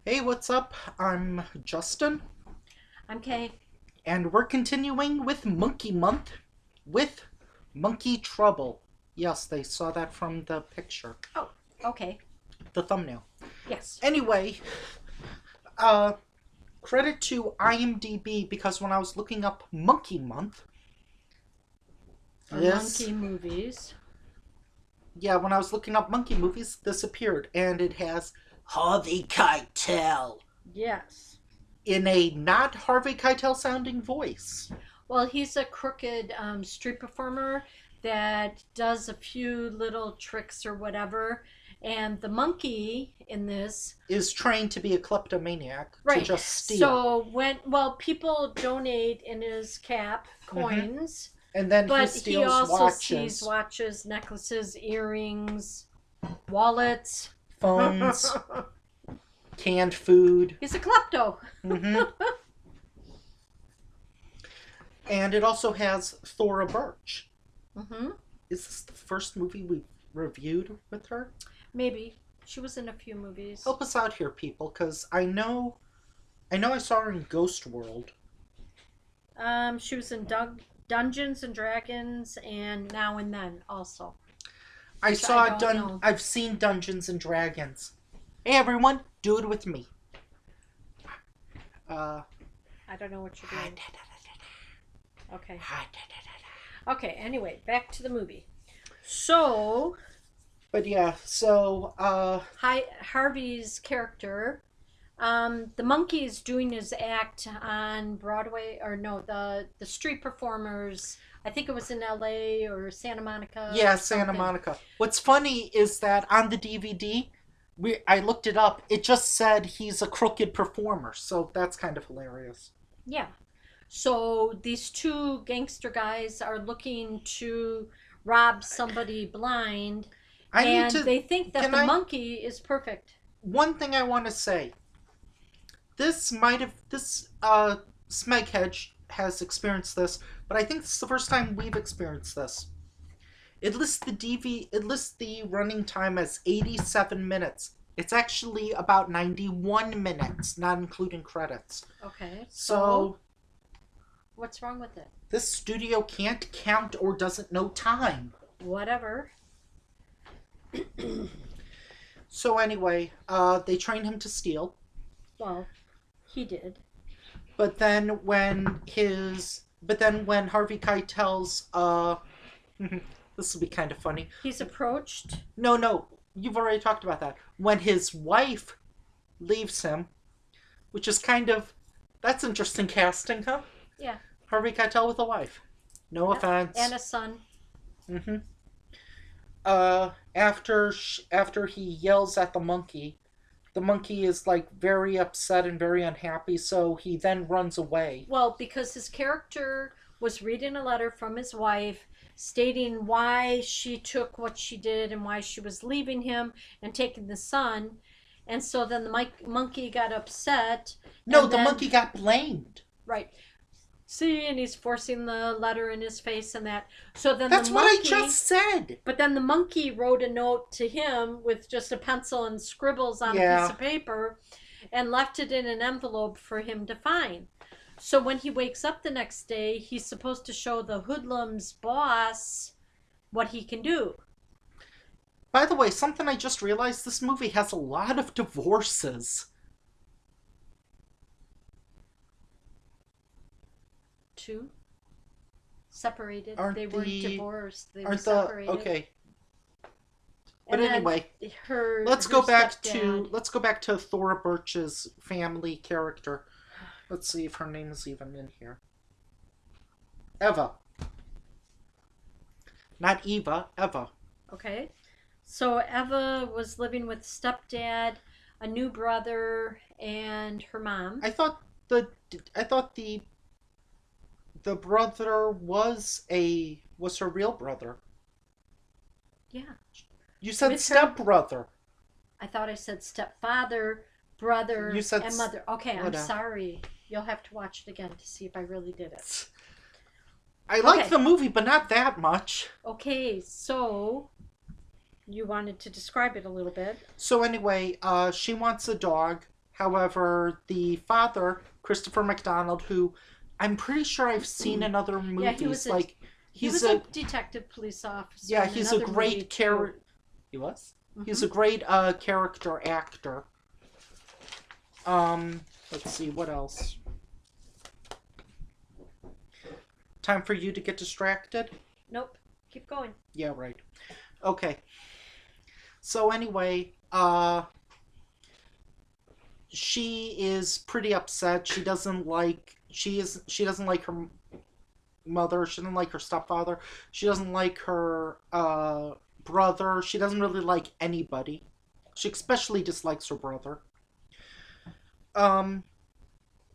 Hey, what's up? I'm Justin, I'm Kay. and we're continuing with Monkey Month with Monkey Trouble. Yes, they saw that from the picture, Oh, okay. the thumbnail. Yes. Anyway, uh, credit to IMDb because when I was looking up Monkey Month, Or this, monkey movies. yeah, when I was looking up monkey movies, this appeared, and it has Harvey Keitel Yes. in a not Harvey Keitel sounding voice. Well, he's a crooked street performer that does a few little tricks or whatever. And the monkey in this, Is trained to be a kleptomaniac to right. just steal. So people donate in his cap Hmm. coins, And then he but he steals also sees watches, watches, necklaces, earrings, wallets. phones, canned food. He's a klepto. Hmm. And it also has Thora Birch. Mm-hmm. Is this the first movie we've reviewed with her? Maybe. She was in a few movies. Help us out here, people, because I saw her in Ghost World. She was in Dungeons and Dragons and Now and Then also. Which I don't know. I've seen Dungeons and Dragons. Hey everyone, do it with me. Uh, I don't know what you're doing. Okay. Okay, anyway, back to the movie. So, but yeah, so Harvey's character, the monkey is doing his act on Broadway, or no, the street performers. I think it was in LA or Santa Monica. yeah, Or Santa something. Monica. What's funny is that on the DVD, I looked it up. It just said he's a crooked performer, so that's kind of hilarious. Yeah. So these two gangster guys are looking to rob somebody blind, I need and to. they think that Can the I? monkey is perfect. One thing I want to say. This Smeghead has experienced this, but I think this is the first time we've experienced this. It lists the running time as 87 minutes. It's actually about 91 minutes, not including credits. Okay, so So what's wrong with it? this studio can't count or doesn't know time. Whatever. So anyway, they train him to steal, Well, he did. but then when Harvey Keitel's this will be kind of funny. He's approached. No, you've already talked about that. When his wife leaves him, which is that's interesting casting, huh? Yeah. Harvey Keitel with a wife. No Yep. offense. And a son. Mm-hmm. After he yells at the monkey is like very upset and very unhappy, so he then runs away. Well, because his character was reading a letter from his wife stating why she took what she did and why she was leaving him and taking the son. And so then the monkey got upset. No, And the then, monkey got blamed. right. See, and he's forcing the letter in his face and that. So then That's the what I monkey, just said. but then the monkey wrote a note to him with just a pencil and scribbles on a Yeah. piece of paper and left it in an envelope for him to find. So when he wakes up the next day, he's supposed to show the hoodlum's boss what he can do. By the way, something I just realized, this movie has a lot of divorces. Two separated. Aren't They weren't the- divorced. They were Aren't the separated. okay? But And then anyway, her let's her go back stepdad- to Thora Birch's family character. Let's see if her name is even in here. Eva. Not Eva, Eva. Okay. So Eva was living with stepdad, a new brother, and her mom. I thought the brother was her real brother. Yeah. You said With her- stepbrother. I thought I said stepfather, brother, You said and mother. Okay, I'm whatever. sorry. You'll have to watch it again to see if I really did it. I like Okay. the movie, but not that much. Okay, so you wanted to describe it a little bit. So anyway, she wants a dog. However, the father, Christopher McDonald, who I'm pretty sure I've seen in other Yeah, movies, he he's was a detective police officer. yeah, In he's a another movie great character. too. He was. He's Mm-hmm. a great character actor. Let's see what else. Time for you to get distracted? Nope. Keep going. Yeah, right. Okay. So anyway, she is pretty upset. She doesn't like her mother. She doesn't like her stepfather. She doesn't like her brother. She doesn't really like anybody. She especially dislikes her brother. Um,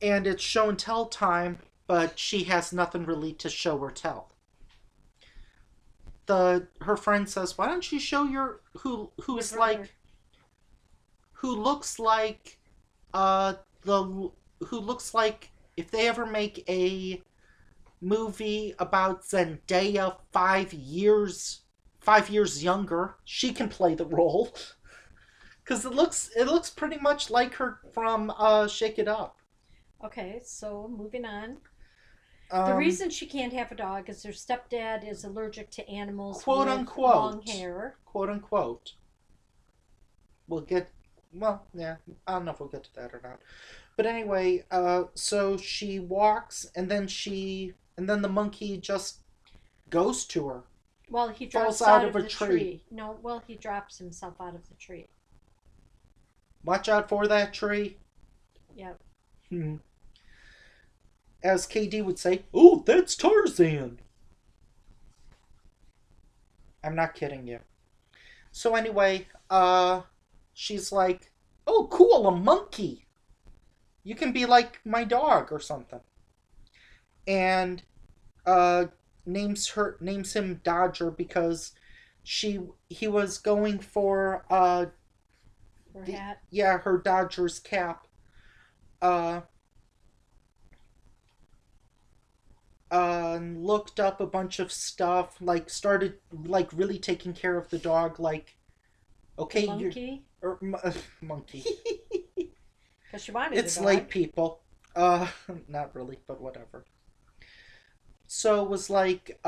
and it's show and tell time, but she has nothing really to show or tell. Her friend says, "Why don't you show your Your brother. who looks like uh the who looks like if they ever make a movie about Zendaya 5 years younger, she can play the role because it looks pretty much like her from Shake It Up." Okay, so moving on. The Um, reason she can't have a dog is her stepdad is allergic to animals quote with long unquote, hair. quote unquote. We'll get well, yeah. I don't know if we'll get to that or not. But anyway, so she walks, and then the monkey just goes to her, Well, he falls drops out out of of a the tree. tree. No, well, he drops himself out of the tree. Watch out for that tree. Yep. Hmm. As KD would say, "Oh, that's Tarzan." I'm not kidding you. So anyway, she's like, "Oh, cool, a monkey. You can be like my dog or something." And uh, names him Dodger because he was going for Her hat. her Dodgers cap. Uh, Looked up a bunch of stuff, like started like really taking care of the dog. Like, The okay, you monkey. or monkey. Because she wanted a It's dog. late, people. Not really, but whatever. So it was like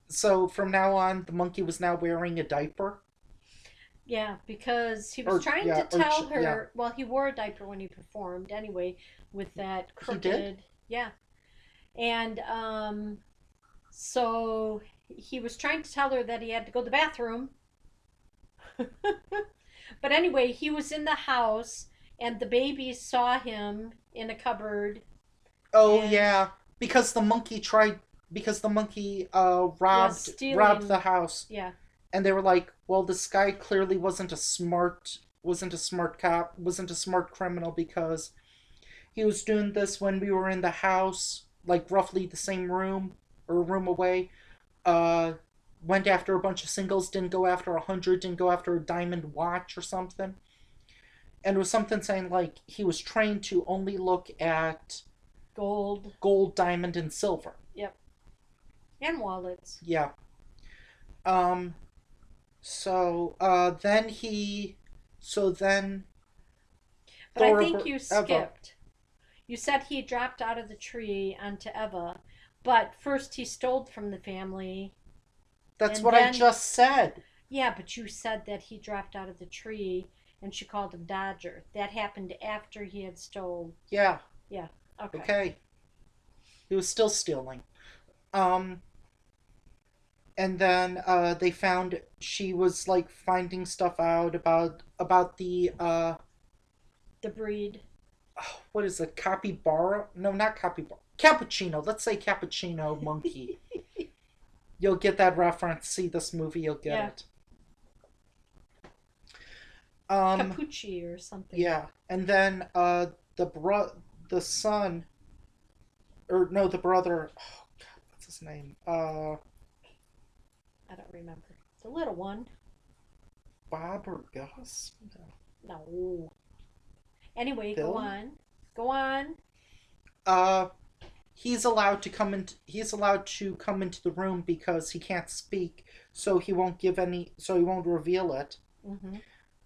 so from now on, the monkey was now wearing a diaper. Yeah, because he was Or trying to yeah, or tell yeah, her. Well, he wore a diaper when he performed anyway, with that he did. crooked. Yeah, and so he was trying to tell her that he had to go to the bathroom. But anyway, he was in the house, and the baby saw him in a cupboard, Oh and yeah, because the monkey tried because the monkey was robbed the stealing. house, Yeah, and they were like, "Well, this guy clearly wasn't a smart cop, wasn't a smart criminal because he was doing this when we were in the house, like roughly the same room or a room away. Uh, Went after a bunch of singles, didn't go after 100, didn't go after a diamond watch or something." And it was something saying like he was trained to only look at gold. gold, diamond, and silver. Yep, and wallets. Yeah. Um. So then he. So then But I Thora think you Eva. skipped. You said he dropped out of the tree onto Eva, but first he stole from the family, That's and what I then, just said. yeah, but you said that he dropped out of the tree and she called him Dodger. That happened after he had stole. Yeah. Yeah, okay. Okay. He was still stealing. Um. And then they found she was like finding stuff out about the The breed. what is it, capybara? No, not capybara. Cappuccino. Let's say cappuccino monkey. You'll get that reference. See this movie, you'll get Yeah. it. Um, Capucci or something. yeah, and then the son, or no, the brother. Oh God, what's his name? I don't remember. The little one. Bob or Gus? No. Anyway, go Bill? on. Go on. Uh, he's allowed to come in. He's allowed to come into the room because he can't speak, so he won't give any. So he won't reveal it. Mm-hmm.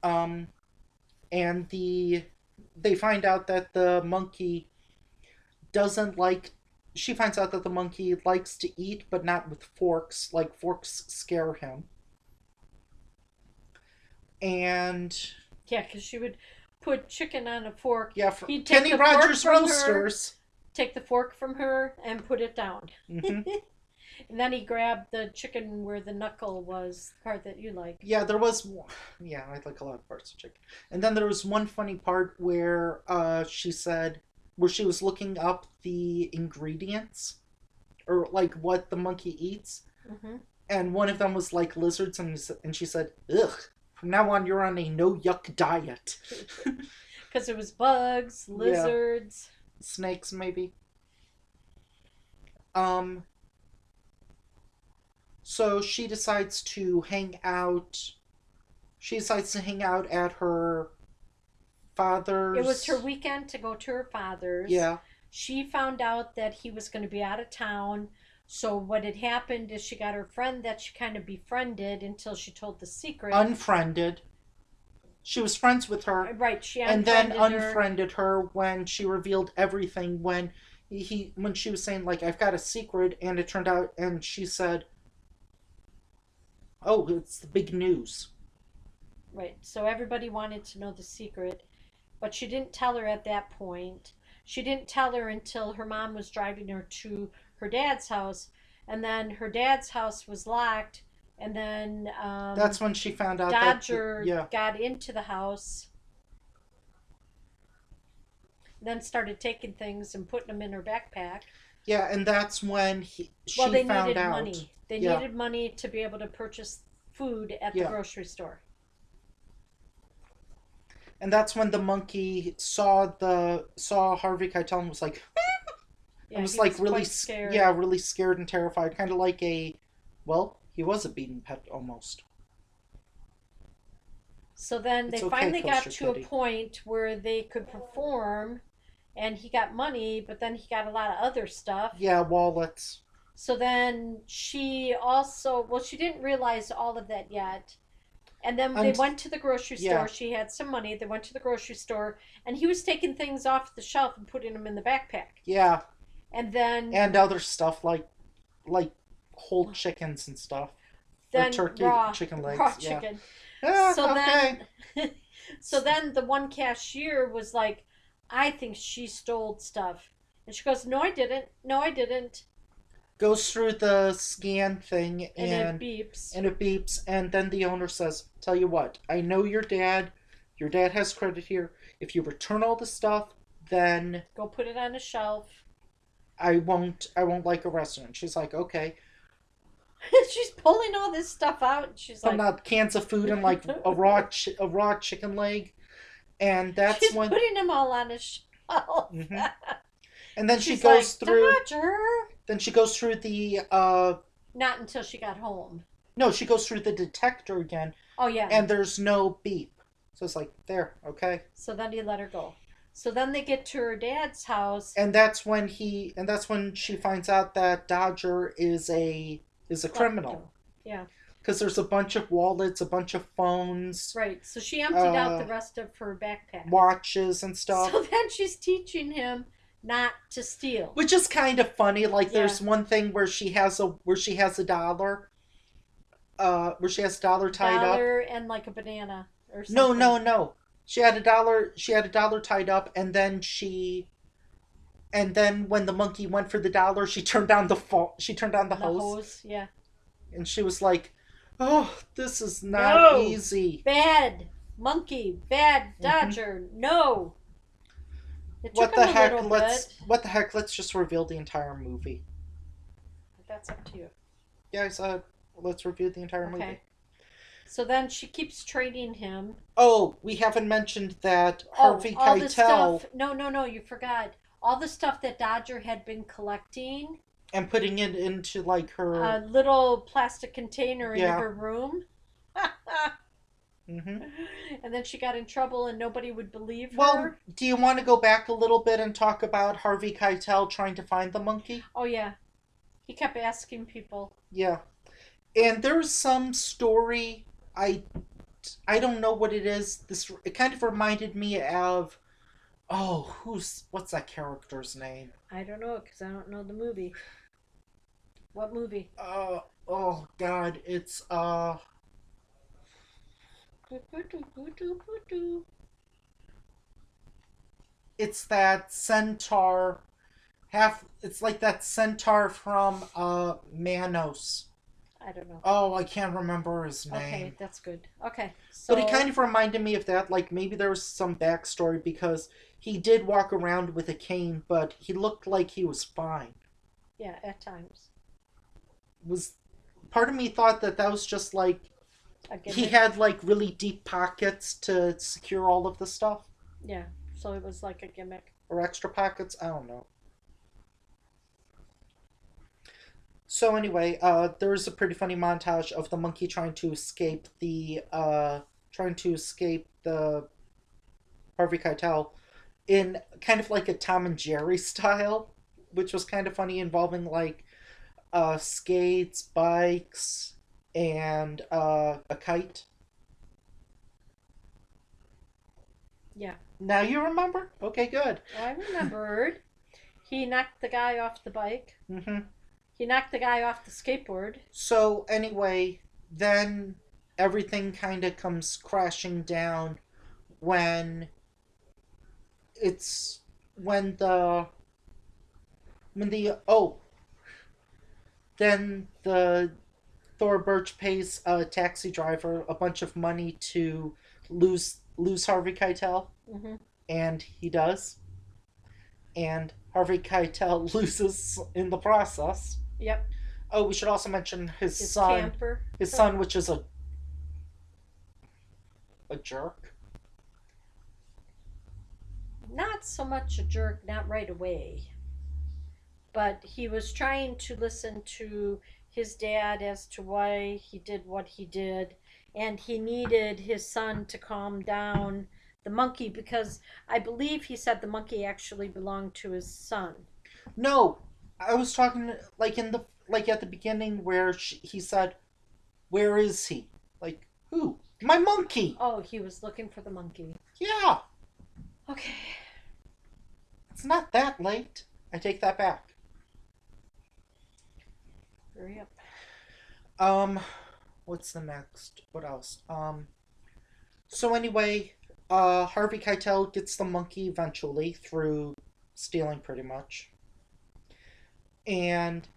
Um, and they find out that the monkey doesn't like. She finds out that the monkey likes to eat, but not with forks. Like forks scare him. And Yeah, because she would put chicken on a fork. yeah, He'd take Kenny the fork Rogers from Roasters. take the fork from her, and put it down. Hmm. And then he grabbed the chicken where the knuckle was, the part that you like. Yeah, there was. Yeah, I like a lot of parts of chicken. And then there was one funny part where she said, where she was looking up the ingredients, or like what the monkey eats, Mm-hmm. and one of them was like lizards, and she said, "Ugh, from now on you're on a no yuck diet." Because it was bugs, Yeah. lizards. Snakes maybe. Um. So she decides to hang out. She decides to hang out at her father's. It was her weekend to go to her father's. Yeah. She found out that he was going to be out of town. So what had happened is she got her friend that she kind of befriended until she told the secret. Unfriended. She was friends with her. Right, she And then unfriended her. unfriended her when she revealed everything. When she was saying like, "I've got a secret," and it turned out, and she said, "Oh, it's the big news." Right, so everybody wanted to know the secret, but she didn't tell her at that point. She didn't tell her until her mom was driving her to her dad's house, and then her dad's house was locked, and then That's when she found out Dodger that. Yeah. got into the house, then started taking things and putting them in her backpack. Yeah, and that's when she They found needed out. money. They Yeah. needed money to be able to purchase food at the Yeah. grocery store. And that's when the monkey saw Harvey Keitel and was like, Yeah, and was he like was really quite scared. yeah, really scared and terrified, kind of like he was a beaten pet almost. So then It's they okay, finally got Kosher to a Kitty. point where they could perform, and he got money, but then he got a lot of other stuff. Yeah, wallets. So then she also, well, she didn't realize all of that yet. And then they went to the grocery store. Yeah. She had some money. They went to the grocery store, and he was taking things off the shelf and putting them in the backpack. Yeah, And then and other stuff like whole chickens and stuff. then or turkey raw chicken legs. raw Yeah. chicken. Ah, So okay. then, so then the one cashier was like, "I think she stole stuff," and she goes, "No, I didn't. No, I didn't." Goes through the scan thing And it beeps. and it beeps, and then the owner says, "Tell you what, I know your dad. Your dad has credit here. If you return all the stuff, then Go put it on a shelf. I won't like arrest you." And she's like, "Okay." She's pulling all this stuff out. And she's Putting like, out cans of food and like a raw chicken leg, and that's she's when. putting them all on a shelf. Mhm. And then she She's goes like, through. Dodger. Then she goes through the. Not until she got home. No, she goes through the detector again, Oh yeah. and there's no beep. So it's like, there, okay. So then he let her go. So then they get to her dad's house. And that's when she finds out that Dodger is a criminal. Yeah. Because there's a bunch of wallets, a bunch of phones, Right. So she emptied out the rest of her backpack. watches and stuff. So then she's teaching him not to steal. Which is kind of funny. Like there's Yeah. one thing where she has a dollar. Where she has a dollar tied up. And like a banana or No, something. no. She had a dollar tied up, and then when the monkey went for the dollar, she turned down the hose. Yeah. And she was like, "Oh, this is not No. easy." Bad monkey, bad Dodger. No. It took What the him a heck? little What the heck? Let's just reveal the entire movie. That's up to you. Yeah, let's review the entire movie. Okay. So then she keeps trading him. Oh, we haven't mentioned that Harvey all the Keitel stuff. No, you forgot. All the stuff that Dodger had been collecting. and putting it into like her. A little plastic container in Yeah. her room. Mm-hmm. And then she got in trouble and nobody would believe her. Well, do you want to go back a little bit and talk about Harvey Keitel trying to find the monkey? Oh, yeah. He kept asking people. Yeah. And there's some story, I I don't know what it is. It kind of reminded me of, oh, what's that character's name? I don't know because I don't know the movie. What movie? Oh God, it's that centaur. It's like that centaur from Manos. I don't know. Oh, I can't remember his Okay, name. that's good. Okay, But it kind so of reminded me of that. Like maybe there was some backstory because he did walk around with a cane, but he looked like he was fine. yeah, at times Was Part of me thought that was just like a he gimmick. had like really deep pockets to secure all of the stuff, Yeah, so it was like a gimmick. or extra pockets. I don't know. So anyway, there's a pretty funny montage of the monkey trying to escape the Harvey Keitel in kind of like a Tom and Jerry style, which was kind of funny, involving like skates, bikes, and a kite. Yeah. Now you remember? Okay, good. Oh, I remembered. He knocked the guy off the bike. hmm He knocked the guy off the skateboard. So anyway, then everything kind of comes crashing down when it's when the oh then the Thor Birch pays a taxi driver a bunch of money to lose Harvey Keitel, Mm-hmm. and he does, and Harvey Keitel loses in the process. Yep. Oh, we should also mention His camper. his son, which is a jerk. Not so much a jerk, not right away. But he was trying to listen to his dad as to why he did what he did. And he needed his son to calm down the monkey because I believe he said the monkey actually belonged to his son. No, I was talking like at the beginning where he said, "Where is he?" Like who? My monkey. Oh, he was looking for the monkey. Yeah, Okay. it's not that late. I take that back. Hurry up. Um, what's the next? What else? So anyway, Harvey Keitel gets the monkey eventually through stealing, pretty much, and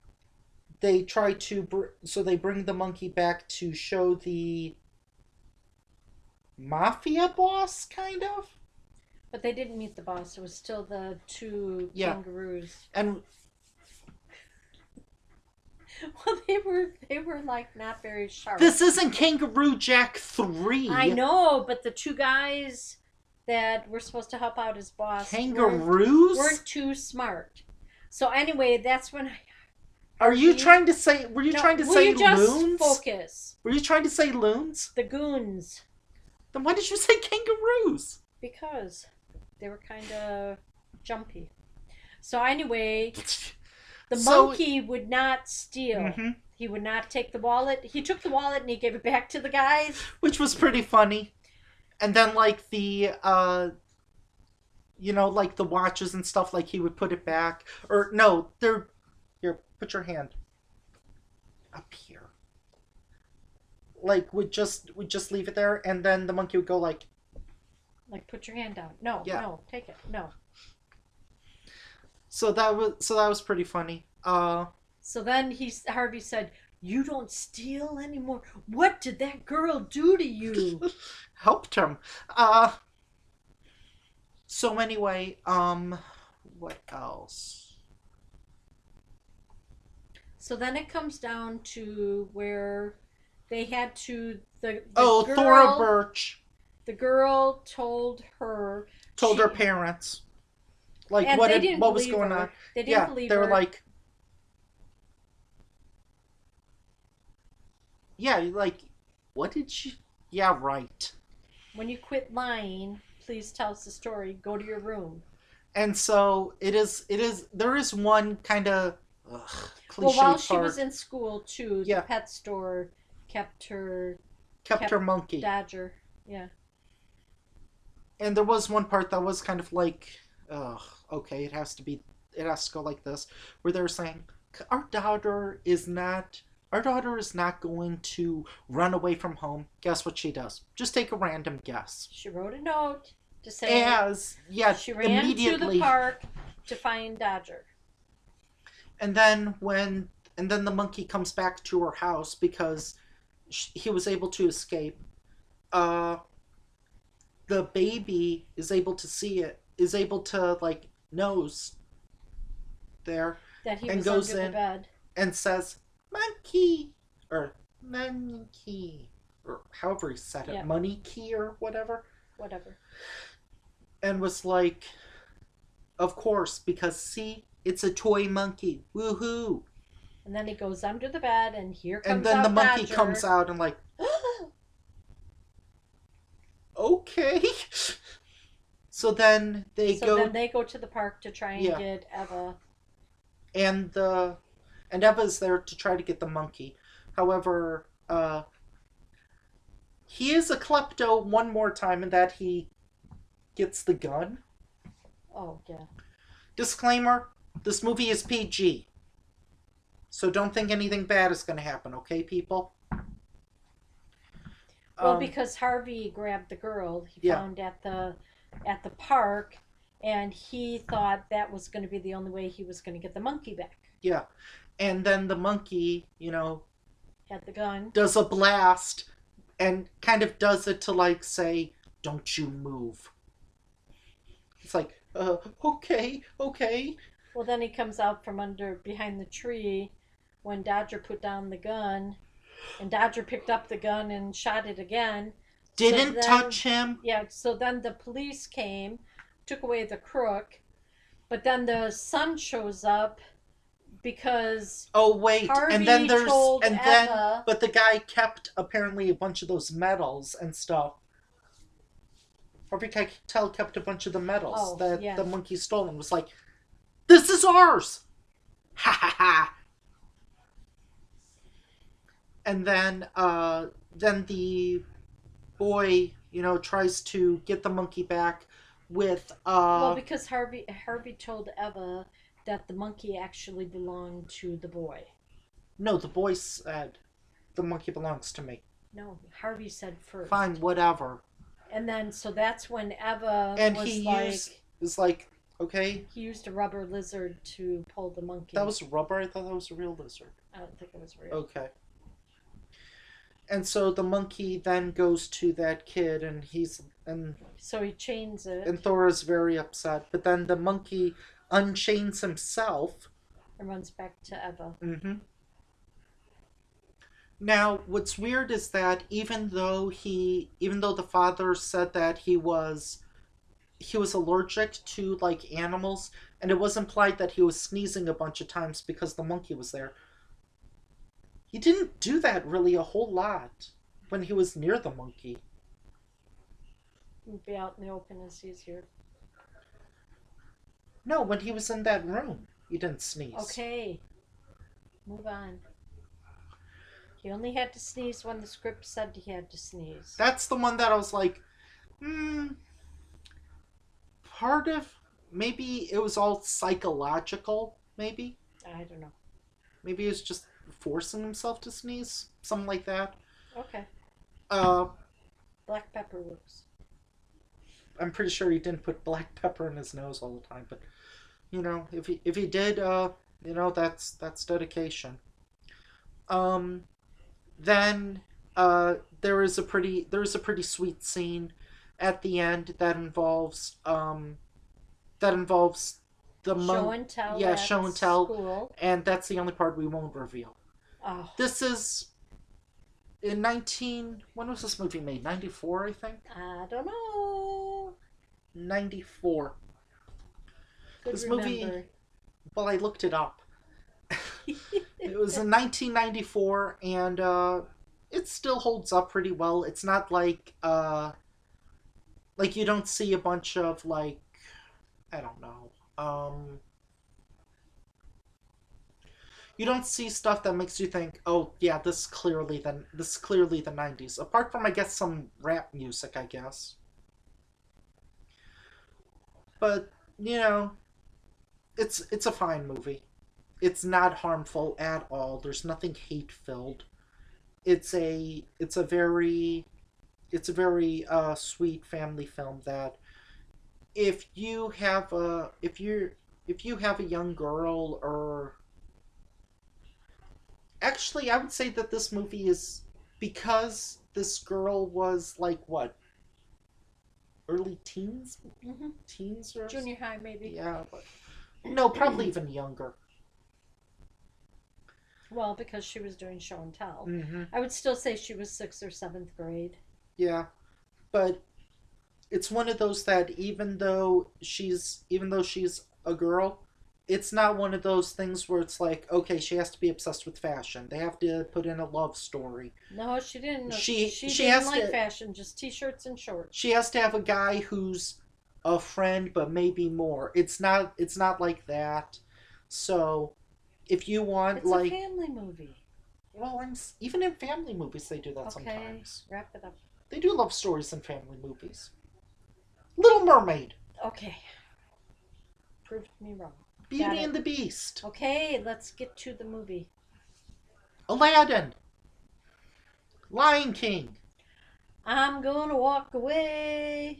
they try to so they bring the monkey back to show the mafia boss, kind of. But they didn't meet the boss. It was still the two Yeah. kangaroos. And Well, they were like not very sharp. this isn't Kangaroo Jack 3. I know, but the two guys that were supposed to help out his boss Kangaroos? weren't too smart. So anyway, that's when Are you trying to say were you no, trying to will say you just loons? focus? Were you trying to say loons? The goons, Then why did you say kangaroos? because they were kind of jumpy. So anyway, the monkey would not steal. Mhm. He would not take the wallet. He took the wallet and he gave it back to the guys. Which was pretty funny. And then like like the watches and stuff, like he would put it back. Or no, they're here, put your hand up here. Like would just leave it there, and then the monkey would go like Put your hand down. No, Yeah. no, take it. No. so that was pretty funny. So then Harvey said, "You don't steal anymore. What did that girl do to you?" Helped him. So anyway, what else? So then it comes down to where they had to the Oh, girl, Thora Birch The girl told her her parents like and they didn't what was believe going her. on. They didn't Yeah, believe they were her. like, yeah, like, what did she? Yeah, right. When you quit lying, please tell us the story. Go to your room. And so it is. There is one kind of cliche Well, while part. she was in school too, Yeah. the pet store kept her kept her monkey. Dodger. Yeah. And there was one part that was kind of like, okay, it has to go like this, where they're saying, our daughter is not, our daughter is not going to run away from home. Guess what she does? Just take a random guess. She wrote a note to say As, yeah, she ran to the immediately. park to find Dodger. And then the monkey comes back to her house because he was able to escape. Uh, the baby is able to see it, is able to like knows there, That he and was goes under the in bed. and says monkey or monkey or however he said it, Yeah. money key or whatever, Whatever. and was like, of course, because see, it's a toy monkey, woohoo. And then he goes under the bed, and here And comes then the out monkey Dodger. comes out and like, okay. So then they so go. then they go to the park to try and Yeah. get Eva. And Eva's there to try to get the monkey. However, he is a klepto one more time in that he gets the gun. Oh, yeah. Disclaimer: this movie is PG, so don't think anything bad is going to happen. Okay, people. Well, because Harvey grabbed the girl he found at the park, and he thought that was going to be the only way he was going to get the monkey back. Yeah, and then the monkey, Had the gun. does a blast and kind of does it to like say, "Don't you move." It's like, okay. Well, then he comes out from behind the tree when Dodger put down the gun, and Dodger picked up the gun and shot it again. Didn't touch him. Yeah, so then the police came, took away the crook, but then the son shows up because Oh wait, Harvey and then there's told and then Eva, but the guy kept apparently a bunch of those medals and stuff. Harvey Keitel kept a bunch of the medals that the monkey stole and was like, "This is ours!" Ha ha ha! And then the boy, tries to get the monkey back with well, because Harvey told Eva that the monkey actually belonged to the boy. No, the boy said the monkey belongs to me. No, Harvey said first. Fine, whatever. And then so that's when Eva and was he like, is like, okay. He used a rubber lizard to pull the monkey. That was rubber? I thought that was a real lizard. I don't think it was real. Okay. And so the monkey then goes to that kid, and so he chains it. And Thora's very upset, but then the monkey unchains himself and runs back to Eva. Mm-hmm. Now, what's weird is that even though the father said that he was allergic to like animals, and it was implied that he was sneezing a bunch of times because the monkey was there, he didn't do that really a whole lot when he was near the monkey. Be out in the open is easier. No, when he was in that room, he didn't sneeze. Okay, move on. He only had to sneeze when the script said he had to sneeze. That's the one that I was like, part of, maybe it was all psychological, maybe? I don't know. Maybe he was just forcing himself to sneeze, something like that. Okay. Black pepper works. I'm pretty sure he didn't put black pepper in his nose all the time, but if he did, that's dedication. Then there is a pretty sweet scene at the end that involves the show and tell. Yeah, show and tell. School. And that's the only part we won't reveal. Oh. This is in when was this movie made? 94, I think. I don't know. 94. Good this remember. Movie. Well, I looked it up. It was in 1994, and it still holds up pretty well. It's not like you don't see a bunch of like, I don't know, You don't see stuff that makes you think, oh yeah, this is clearly the '90s. Apart from, I guess, some rap music, I guess. But you know, it's a fine movie. It's not harmful at all. There's nothing hate filled. It's a very sweet family film that if you have a young girl, or actually I would say that this movie is, because this girl was like what, early teens, Hmm. teens or Junior high, maybe. yeah, but no, probably even younger. Well, because she was doing show and tell. Mm-hmm. I would still say she was sixth or seventh grade. Yeah, but it's one of those that even though she's a girl, it's not one of those things where it's like, okay, she has to be obsessed with fashion. They have to put in a love story. No, she didn't. She She didn't has like to fashion, just t-shirts and shorts. she has to have a guy who's a friend, but maybe more. It's not like that. So if you want, It's a like, family movie. well, even in family movies they do that Okay, sometimes. wrap it up. They do love stories in family movies. Little Mermaid, Okay, proved me wrong. Got Beauty it. and the Beast, Okay, let's get to the movie. Aladdin, Lion King. I'm gonna walk away.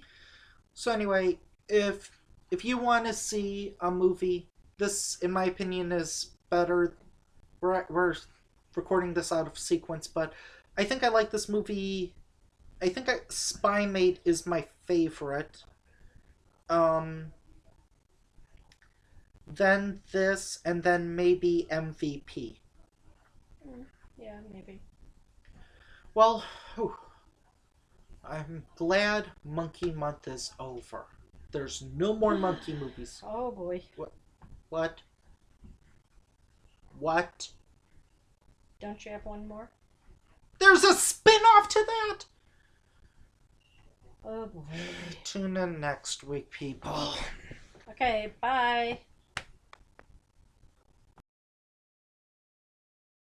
So anyway, if you want to see a movie, this, in my opinion, is better. We're recording this out of sequence, but I think I like this movie. Spy Mate is my favorite. Um, then this, and then maybe MVP. Yeah, maybe. Well, whew, I'm glad Monkey Month is over. There's no more monkey movies. Oh boy. What? What? Don't you have one more? There's a spin-off to that! Oh boy. Tune in next week, people. Okay, bye.